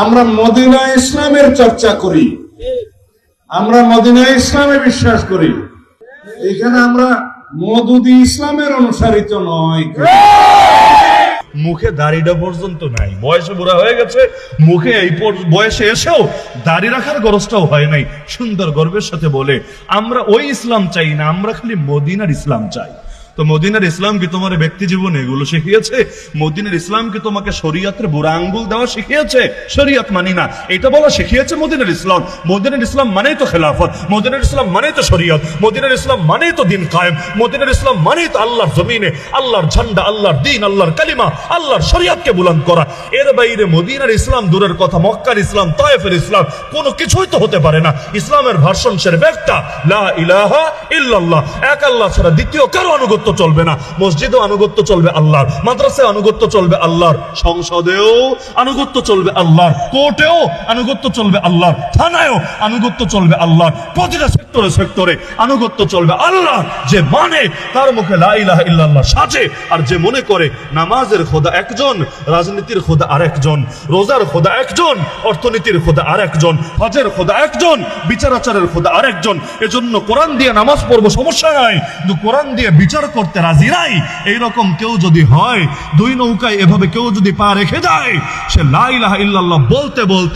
আমরা মদিনা ইসলামের চর্চা করি, আমরা মদিনা ইসলামে বিশ্বাস করি। এখানে আমরা মওদুদি ইসলামের অনুসারিত নয়। মুখে দাড়িটা পর্যন্ত নাই, বয়সে বুড়া হয়ে গেছে, মুখে এই বয়সে এসেও দাড়ি রাখার গরজটাও হয় নাই। সুন্দর গর্বের সাথে বলে আমরা ওই ইসলাম চাই না, আমরা খালি মদিনার ইসলাম চাই। তো মদিনার ইসলাম কি তোমার ব্যক্তি জীবনে এগুলো শিখিয়েছে? মদিনার ইসলাম কি তোমাকে শরীয়তের বুড়া আঙ্গুল দেওয়া শিখিয়েছে? শরীয়ত মানি না এটা বলা শিখিয়েছে মদিনার ইসলাম? মদিনার ইসলাম মানেই তো খেলাফত, মদিনার ইসলাম মানেই তো শরীয়ত, মদিনার ইসলাম মানেই তো দিন কায়েম, মদিনার ইসলাম মানেই তো আল্লাহর জমিনে আল্লাহর ঝান্ডা, আল্লাহর দিন, আল্লাহর কালিমা, আল্লাহর শরীয়তকে বুলন্দ করা। এর বাইরে মদিনার ইসলাম দূরের কথা, মক্কার ইসলাম, তায়েফের ইসলাম কোনো কিছুই তো হতে পারে না। ইসলামের ভার্সন সের একটা লা ইলাহা ইল্লাল্লাহ, এক আল্লাহ ছাড়া দ্বিতীয় কারো আনুগত্য চলবে না। মসজিদেও আনুগত্য চলবে আল্লাহর, মাদ্রাসায় আনুগত্য চলবে আল্লাহর, সংসদেও আনুগত্য চলবে আল্লাহর, কোর্টেও আনুগত্য চলবে আল্লাহর, থানায়ও আনুগত্য চলবে আল্লাহর, প্রতিটা সেক্টরে সেক্টরে আনুগত্য চলবে আল্লাহ। যে মানে তার মুখে লা ইলাহা ইল্লাল্লাহ সাজে, আর যে মনে করে নামাজের খোদা একজন, রাজনীতির খোদা আরেকজন, রোজার খোদা একজন, অর্থনীতির খোদা আরেকজন, হজের খোদা একজন, বিচার আচারের খোদা আরেকজন। এজন্য কোরআন দিয়ে নামাজ পড়বো সমস্যা নাই, কিন্তু কোরআন দিয়ে বিচার করতে রাজি নাই। এইরকম কেউ যদি হয়, দুই নৌকায় এভাবে কেউ যদি পা রেখে যায়, সে লা ইলাহা ইল্লাল্লাহ বলতে বলতে